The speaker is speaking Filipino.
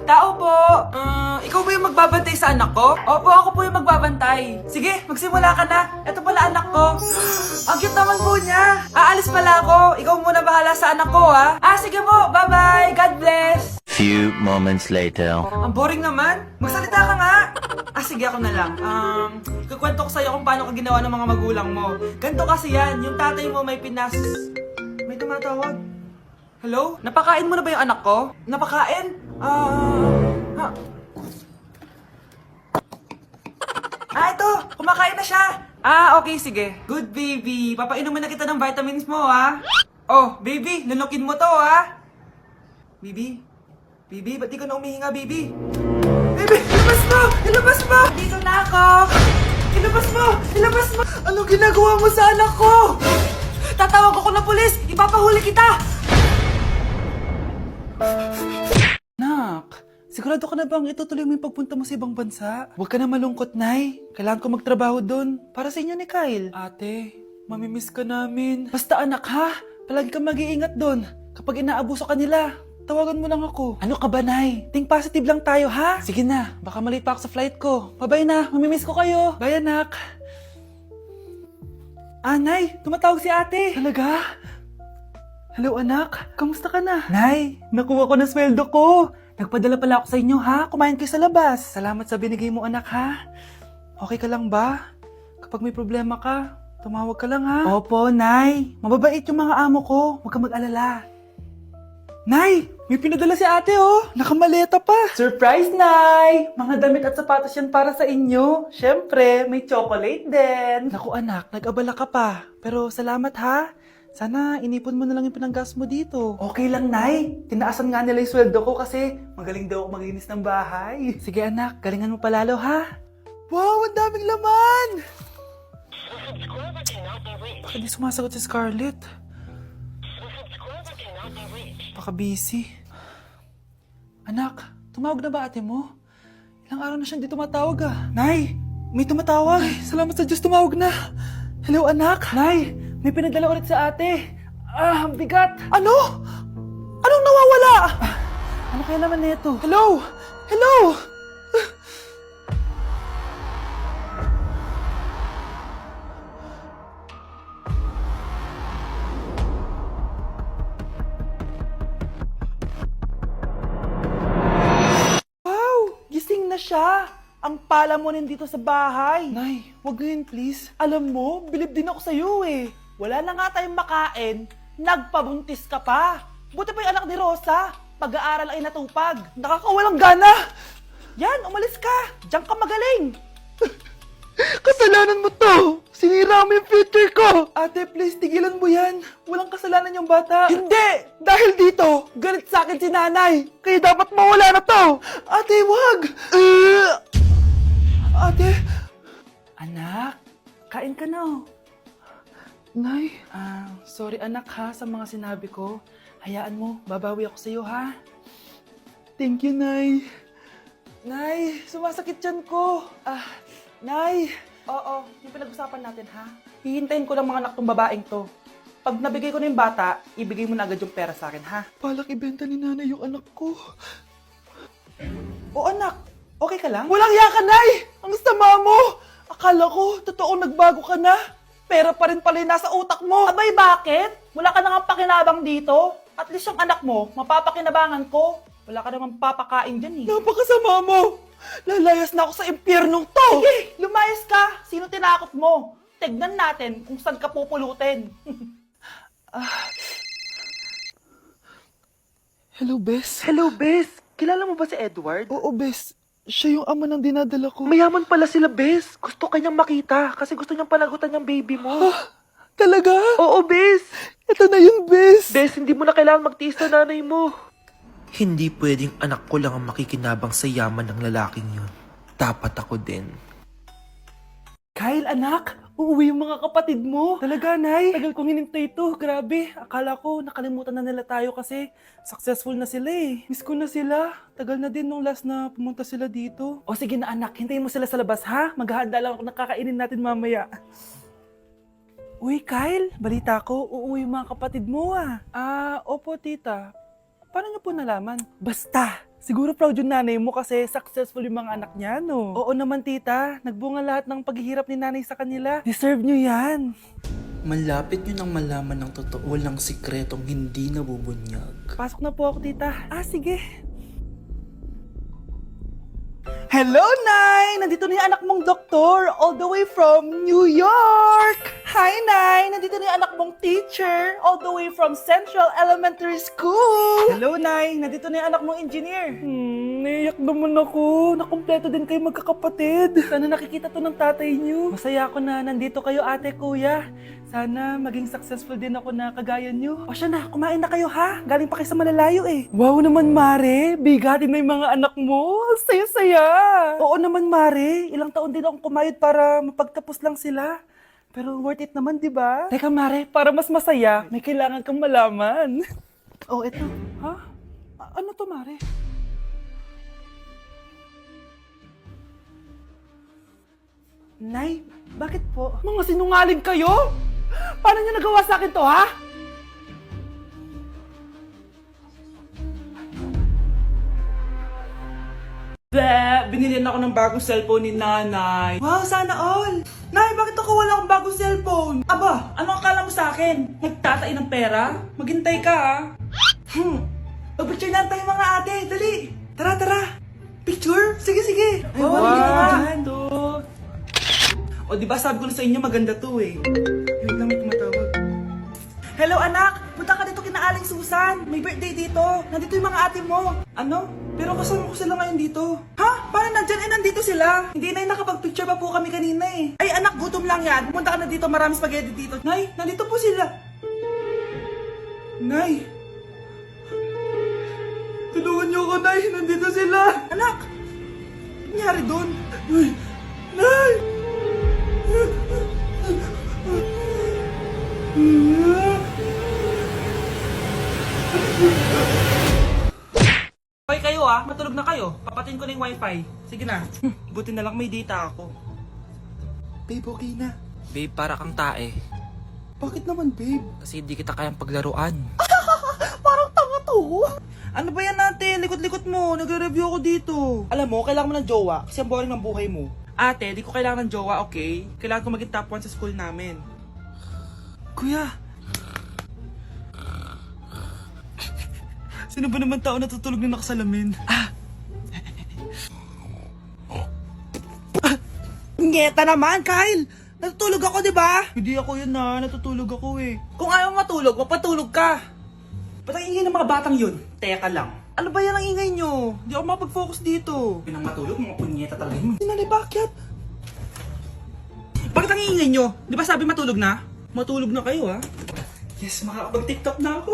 Tao po. Ikaw ba yung magbabantay sa anak ko? Opo, ako po yung magbabantay. Sige, magsimula ka na. Ito pala anak ko. Ang cute naman po niya. Aalis pala ako. Ikaw muna bahala sa anak ko, ha? Sige po. Bye-bye. God bless. Few moments later. Ang boring naman. Magsalita ka nga. Sige, ako na lang. Kukwento ko sa'yo kung paano ka ginawa ng mga magulang mo. Ganto kasi yan. Yung tatay mo may May tumatawag. Hello? Napakain mo na ba yung anak ko? Napakain? Ito! Kumakain na siya! Okay, sige. Good baby. Papainumin na kita ng vitamins mo, ha? Oh, baby, lunukin mo to, ha? Baby? Baby, ba't di ka na umihinga, baby? Baby, ilabas mo! Ilabas mo! Dito na ako! Ilabas mo! Ilabas mo! Anong ginagawa mo sa anak ko? Tatawag ako ng pulis! Ipapahuli kita! Nak, sigurado ka na bang itutuloy mo yung pagpunta mo sa ibang bansa? Huwag ka na malungkot, Nay. Kailangan ko magtrabaho doon. Para sa inyo ni Kyle. Ate, mamimiss ka namin. Basta anak ha, palagi kang mag-iingat doon. Kapag inaabuso ka nila, tawagan mo lang ako. Ano ka ba, Nay? Think positive lang tayo, ha? Sige na, baka malate pa ako sa flight ko. Bye-bye na, mamimiss ko kayo. Bye, anak. Nay, tumatawag si ate. Talaga? Hello, anak. Kamusta ka na? Nay, nakuha ko na sweldo ko. Nagpadala pala ako sa inyo, ha? Kumain kayo sa labas. Salamat sa binigay mo, anak, ha? Okay ka lang ba? Kapag may problema ka, tumawag ka lang, ha? Opo, Nay. Mababait yung mga amo ko. Huwag ka mag-alala. Nay, may pinadala si ate, oh. Nakamaleta pa. Surprise, Nay! Mga damit at sapatos yan para sa inyo. Siyempre, may chocolate din. Naku, anak, nag-abala ka pa. Pero salamat, ha? Sana inipon mo na lang yung pinanggas mo dito. Okay lang, Nay. Tinaasan nga nila yung sweldo ko kasi magaling daw ako maglinis ng bahay. Sige, anak. Galingan mo palalo, ha? Wow, ang daming laman! Bakit di sumasagot si Scarlett? Baka busy. Anak, tumawag na ba ate mo? Ilang araw na siyang di tumatawag, Nay, may tumatawag. Ay, salamat sa Diyos, tumawag na. Hello, anak. Nay, may pinadala ulit sa ate. Ang bigat. Ano? Anong nawawala? Ano kaya naman nito? Hello? Hello? Wow! Gising na siya. Ang pala mo nandito sa bahay. Nay, wag ganyan please. Alam mo, bilib din ako sa'yo eh. Wala na nga tayong makain, nagpabuntis ka pa. Buti pa yung anak ni Rosa, pag-aaral ay natupag. Nakakawalang gana. Yan, umalis ka. Diyan ka magaling. Kasalanan mo to. Sinira mo yung future ko. Ate, please, tigilan mo yan. Walang kasalanan yung bata. Hindi! Dahil dito, galit sa akin si nanay. Kaya dapat mawala na to. Ate, wag. Ate! Anak, kain ka na. Nay? Sorry anak ha sa mga sinabi ko. Hayaan mo, babawi ako sa'yo ha. Thank you, Nay. Nay, sumasakit yan ko. Nay. Oo, yung pinag-usapan natin ha. Hihintayin ko lang mga anak tong babaeng to. Pag nabigay ko na yung bata, ibigay mo na agad yung pera sa akin ha. Balak ibenta ni nanay yung anak ko. O anak, okay ka lang? Walang hiya ka, Nay! Ang sama mo! Akala ko, totoo nagbago ka na. Pera pa rin pala yung nasa utak mo. Abay, bakit? Wala ka nang pakinabang dito. At least yung anak mo, mapapakinabangan ko. Wala ka namang papakain dyan eh. Napakasama mo! Lalayas na ako sa impyernong to! Sige, lumayas ka! Sino tinakot mo? Tignan natin kung saan ka pupulutin. Hello, Bes. Hello, Bes. Kilala mo ba si Edward? Oo, Bes. Siya yung ama ng dinadala ko. Mayaman pala sila, Bes. Gusto kanyang makita kasi gusto niyang panagutan yung baby mo. Talaga? Oo, Bes. Ito na yun, Bes. Bes, hindi mo na kailangan magtiis na nanay mo. Hindi pwedeng anak ko lang ang makikinabang sa yaman ng lalaking yun. Dapat ako din. Kyle, anak, uuwi yung mga kapatid mo. Talaga, Nay? Tagal kong hinintay ito. Grabe. Akala ko nakalimutan na nila tayo kasi successful na sila eh. Miss ko na sila. Tagal na din nung last na pumunta sila dito. O sige na, anak. Hintayin mo sila sa labas, ha? Maghahanda lang ako ng kakainin natin mamaya. Uy, Kyle. Balita ko, uuwi yung mga kapatid mo, Opo, tita. Paano niyo po nalaman? Basta, Siguro proud yung nanay mo kasi successful yung mga anak niya, no? Oo naman, tita. Nagbunga lahat ng paghihirap ni nanay sa kanila. Deserve nyo yan. Malapit nyo nang malaman ng totoo, walang sikretong hindi nabubunyag. Pasok na po ako, tita. Sige. Hello, Nay! Nandito na yung anak mong doktor, all the way from New York! Hi, Nay! Nandito na yung anak mong teacher, all the way from Central Elementary School! Hello, Nay! Nandito na yung anak mong engineer. Naiyak naman ako. Nakumpleto din kayo magkakapatid. Sana nakikita to ng tatay niyo. Masaya ako na nandito kayo, ate, kuya. Sana maging successful din ako na kagaya niyo. O siya na, kumain na kayo ha. Galing pa kayo sa malalayo eh. Wow naman, Mare. Bigatin na yung mga anak mo. Saya-saya. Oo naman, Mare. Ilang taon din akong kumayod para mapagtapos lang sila. Pero worth it naman, di ba? Teka, Mare, para mas masaya, may kailangan kang malaman. Oh, eto. Ha? Ano to, Mare? Nay, bakit po? Mga sinungaling kayo? Paano niyo nagawa sa akin to, ha? Binilihan ako ng bagong cellphone ni nanay. Wow, sana all! Nay, bakit ako wala akong bagong cellphone? Aba, ano akala mo sa akin? Nagtatain ng pera? Maghintay ka, ha? Pag-picture na tayo mga ate, dali! Tara, tara! Picture? Sige, sige! Ay, wow! O, di ba sabi ko na sa inyo maganda to eh. Wait lang, may tumatawag. Hello anak! Punta ka dito kina Aling Susan! May birthday dito! Nandito yung mga ate mo! Ano? Pero kasama ko sila ngayon dito. Ha? Paano nandyan? Nandito sila! Hindi na nakapag-picture pa po kami kanina eh. Ay anak, gutom lang yan. Pumunta ka na dito, marami spaghetti dito. Nay, nandito po sila. Nay! Tulungan niyo ako, Nay! Nandito sila! Anak! Ano nangyari doon? Nay! Nay! Okay kayo matulog na kayo. Papatin ko na yung wifi. Sige na. Buti na lang may data ako. Babe, okay na. Babe, para kang tae. Bakit naman, babe? Kasi hindi kita kayang paglaruan. Parang tanga to. Ano ba yan natin? Likot-likot mo. Nagre-review ako dito. Alam mo, kailangan mo ng jowa kasi ang boring ng buhay mo. Ate, di ko kailangan ng jowa, okay? Kailangan ko maging top 1 sa school namin. Kuya! Sino ba naman tao natutulog na nakasalamin? Ngeta naman, Kyle! Natutulog ako, di ba? Hindi ako yun natutulog ako eh. Kung ayaw matulog, mapatulog ka! Ba't ang ingay ng mga batang yun? Teka lang. Ano ba yan ang ingay nyo? Hindi ako mapag-focus dito. Pinang matulog, mga punyeta talaga yun. Sinali, bakit? Bakit ang ingay nyo? Di ba sabi matulog na? Matulog na kayo, ha? Yes, makakapag-tiktok na ako.